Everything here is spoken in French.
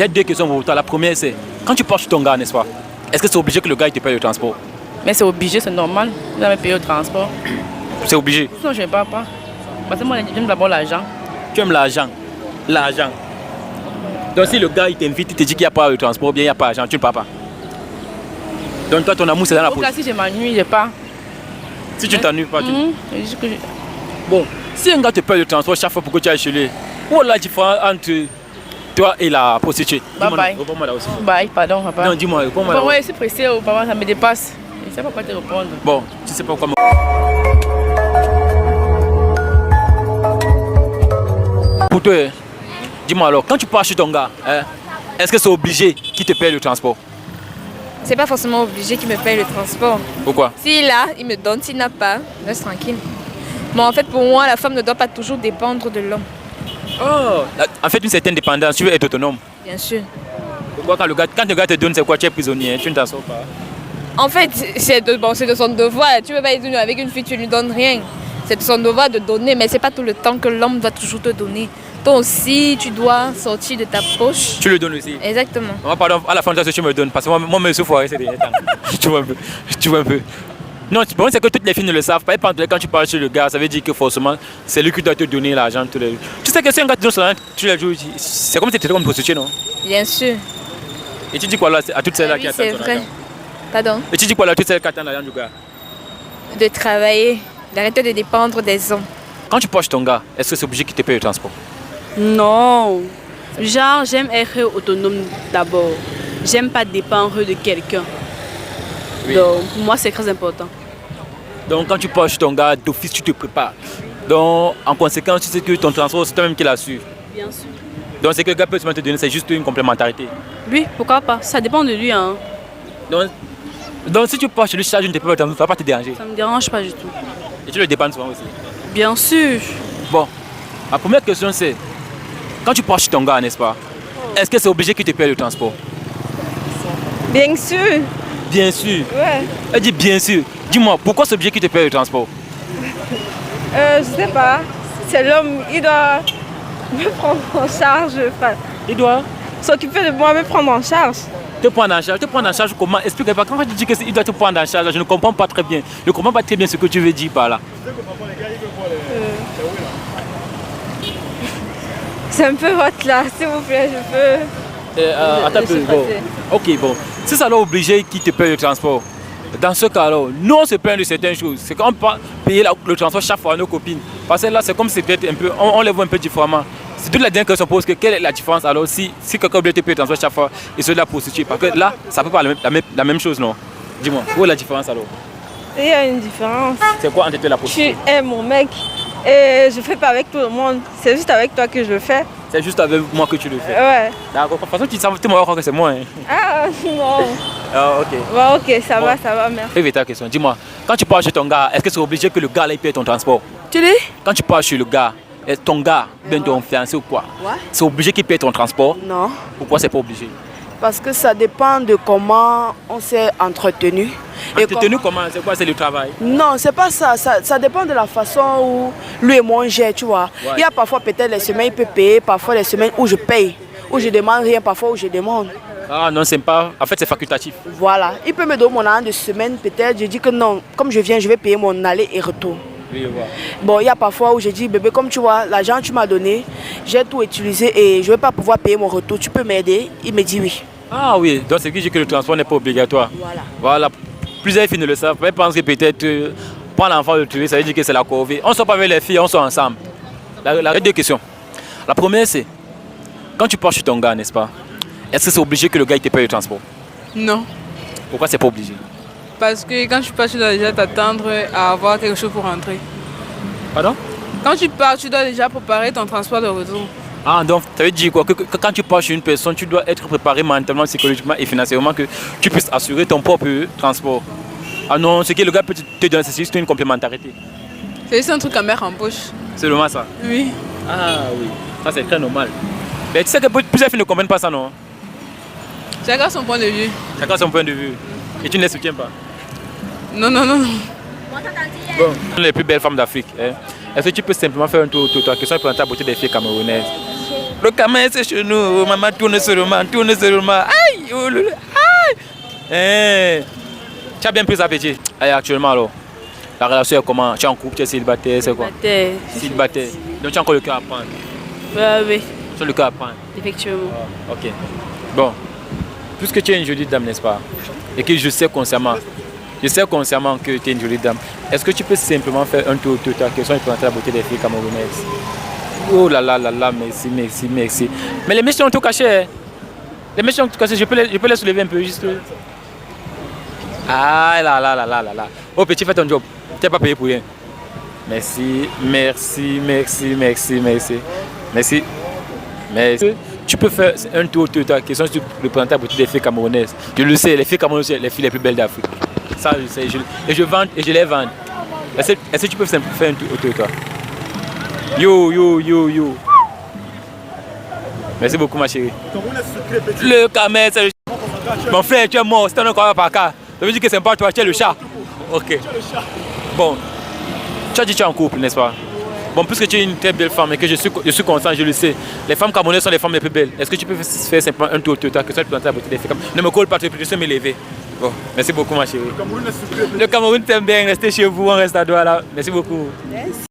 J'ai deux questions pour toi. La première, c'est quand tu pars chez ton gars, n'est-ce pas? Est-ce que c'est obligé que le gars il te paye le transport? Mais c'est obligé, c'est normal. Vous avez payé le transport. C'est obligé. Sinon, je ne pars pas. Parce que moi, j'aime d'abord l'argent. Tu aimes l'argent. L'argent. Donc si le gars il t'invite, il te dit qu'il n'y a pas le transport, ou bien il n'y a pas l'argent, tu ne pars pas. Donc toi, ton amour, c'est dans la poche. Si je m'ennuie, je pars. Si tu t'ennuies pas, tu... Je... Bon, si un gars te paye le transport chaque fois pour que tu ailles chez lui, où est la différence entre toi et la prostituée? Bye bye. Réponds-moi là aussi. Bye, pardon, papa. Non, dis-moi, réponds-moi là. Moi, je suis pressée, papa, ça me dépasse. Je ne sais pas quoi te répondre. Bon, tu sais pas comment. Pour toi, dis-moi alors, quand tu pars chez ton gars, est-ce que c'est obligé qu'il te paye le transport? C'est pas forcément obligé qu'il me paye le transport. Pourquoi? S'il a, il me donne. S'il n'a pas, reste tranquille. Mais en fait, pour moi, la femme ne doit pas toujours dépendre de l'homme. Oh, en fait, une certaine dépendance, tu veux être autonome. Bien sûr. Pourquoi quand le gars te donne, c'est quoi? Tu es prisonnier, tu ne t'en sors pas. En fait, c'est de son devoir. Tu ne peux pas être avec une fille, tu ne lui donnes rien. C'est de son devoir de donner, mais c'est pas tout le temps que l'homme doit toujours te donner. Toi aussi, tu dois sortir de ta poche. Tu le donnes aussi. Exactement. Moi, pardon, à la fin de ça, tu me le donnes. Parce que moi, je me suis foiré ces derniers temps. Tu vois un peu. Tu vois un peu. Non, le problème, c'est que toutes les filles ne le savent pas. Et quand tu parles chez le gars, ça veut dire que forcément, c'est lui qui doit te donner l'argent tous les jours. Tu sais que si un gars te donne son argent tous les jours, c'est comme si tu étais comme une prostituée, non? Bien sûr. Et tu dis quoi là à toutes celles-là qui attendent c'est ton vrai. argent? Pardon? Et tu dis quoi là à toutes celles qui attendent l'argent du gars? De travailler, d'arrêter de dépendre des hommes. Quand tu portes ton gars, est-ce que c'est obligé qu'il te paye le transport? Non. Genre, j'aime être autonome d'abord. J'aime pas dépendre de quelqu'un. Oui. Donc, pour moi, c'est très important. Donc, quand tu portes ton gars, d'office, tu te prépares. Donc, en conséquence, tu sais que ton transport, c'est toi-même qui l'assure. Bien sûr. Donc, c'est que le gars peut te donner, c'est juste une complémentarité. Oui, pourquoi pas? Ça dépend de lui, hein. Donc si tu pars chez lui, charge une transport, ça ne va pas te déranger. Ça me dérange pas du tout. Et tu le dépenses souvent aussi. Bien sûr. Bon, la première question c'est, quand tu pars chez ton gars, n'est-ce pas? Est-ce que c'est obligé qu'il te paye le transport? Bien sûr. Bien sûr. Ouais. Elle dit bien sûr. Dis-moi, pourquoi c'est obligé qu'il te paye le transport? Je sais pas. C'est l'homme, il doit me prendre en charge. Enfin, Il doit s'occuper de moi, me prendre en charge. te prendre en charge. Te prendre en charge comment? Explique-moi. Quand tu dis qu'il doit te prendre en charge, je ne comprends pas très bien. Je ne comprends pas très bien ce que tu veux dire par là. C'est un peu hot là, s'il vous plaît, je peux. Attends un peu. Bon. Ok, bon. Si ça doit obliger qu'il te paye le transport, dans ce cas-là, nous on se plaint de certaines choses. C'est qu'on peut payer le transport chaque fois à nos copines. Parce que là, c'est comme si c'était un peu. On les voit un peu différemment. C'est toute la dernière question qu'on pose que quelle est la différence alors si quelqu'un veut te payer le transport chaque fois et celui de la prostituée? Parce que là, ça peut pas la même chose, non? Dis-moi, où est la différence alors? Il y a une différence. C'est quoi entre toi et la prostituée? Tu es mon mec et je fais pas avec tout le monde. C'est juste avec toi que je le fais. C'est juste avec moi que tu le fais. Ouais. D'accord, de toute façon, tu m'as croire que c'est moi. Hein. Ah non. Ah, ok. Bon, ok, ça va, merci. Fais ta question. Dis-moi, quand tu pars chez ton gars, est-ce que c'est obligé que le gars là, il paye ton transport? Tu dis? Quand tu pars chez le gars, ton gars, bien ton fiancé ou quoi, c'est obligé qu'il paye ton transport? Non, Pourquoi c'est pas obligé? parce que ça dépend de comment on s'est entretenu. Entretenu comment? C'est quoi? C'est le travail? Non, c'est pas ça. Ça dépend de la façon où lui et moi on gère, tu vois. Ouais. Il y a parfois peut-être les semaines il peut payer, parfois les semaines où je paye, où je demande rien, parfois où je demande. Ah non, c'est pas. En fait, c'est facultatif. Voilà. Il peut me donner mon argent de semaine, peut-être. Je dis que non, comme je viens, je vais payer mon aller et retour. Oui, je vois. Bon, il y a parfois où je dis, bébé, comme tu vois, l'argent que tu m'as donné, j'ai tout utilisé et je ne vais pas pouvoir payer mon retour. Tu peux m'aider? Il me dit oui. Ah oui, donc c'est qui dit que le transport n'est pas obligatoire. Voilà. Voilà. Plusieurs filles ne le savent pas. Elles pensent que peut-être prendre l'enfant le tuer, ça veut dire que c'est la corvée. On ne sort pas avec les filles, on sort ensemble. Il y a deux questions. La première, c'est quand tu pars chez ton gars, n'est-ce pas? Est-ce que c'est obligé que le gars il te paye le transport? Non, Pourquoi c'est pas obligé? parce que quand tu pars, tu dois déjà t'attendre à avoir quelque chose pour rentrer. Pardon? Quand tu pars, tu dois déjà préparer ton transport de retour. Ah, donc ça veut dire quoi? Que quand tu pars chez une personne, tu dois être préparé mentalement, psychologiquement et financièrement que tu puisses assurer ton propre transport. Ah non, ce que le gars peut te donner, c'est juste une complémentarité. C'est juste un truc à mettre en poche. C'est normal ça? Oui. Ah oui, ça c'est très normal. Mais tu sais que plusieurs filles ne comprennent pas ça, non? Chacun son point de vue. Chacun son point de vue. Et tu ne les soutiens pas? Non, non, non, non. Bon, les plus belles femmes d'Afrique. Hein? Est-ce que tu peux simplement faire un tour de toi question pour la beauté des filles camerounaises? Le Cameroun, c'est chez nous. Oh, maman, tourne sur le man, tourne sur le man. Aïe, oh, aïe. Tu as bien pris appétit. Et actuellement, alors, la relation est comment? Tu es en couple, tu es célibataire, c'est quoi? Célibataire. Donc tu as encore le cœur à prendre? Oui, Tu as le cœur à prendre? effectivement. Ok. Bon. Puisque tu es une jolie dame, n'est-ce pas? Et que je sais consciemment que tu es une jolie dame. Est-ce que tu peux simplement faire un tour de ta question et présenter la beauté des filles camerounaises? Oh là là là là, merci, merci, merci. Mais les mèches ont tout caché. Hein? Les mèches ont tout caché, je peux les soulever un peu juste. Ah là là là là là là. Oh petit, fais ton job. Tu n'es pas payé pour rien. Merci, merci, merci, merci, merci. Merci. Merci. Tu peux faire un tour de ta question sur le présenter la beauté des filles camerounaises. Je le sais, les filles camerounaises sont les filles les plus belles d'Afrique. Ça je sais. Et je les vends. Est-ce que tu peux faire un tour de toi? Yo, yo, yo, yo. Merci beaucoup, ma chérie. Le Cameroun, c'est le chat. Mon frère, tu es mort. C'est un encore par cas. Ça veut dire que c'est pas toi, tu es le chat. Ok. Bon. Tu as dit que tu es en couple, n'est-ce pas? Bon, puisque tu es une très belle femme et que je suis content, je le sais. Les femmes camerounaises sont les femmes les plus belles. Est-ce que tu peux faire simplement un tour de toi que ça te présente la beauté des filles? Ne me colle pas, tu peux me lever. Bon, merci beaucoup, ma chérie. Le Cameroun t'aime bien. Restez chez vous, on reste à Douala. Merci beaucoup. Merci.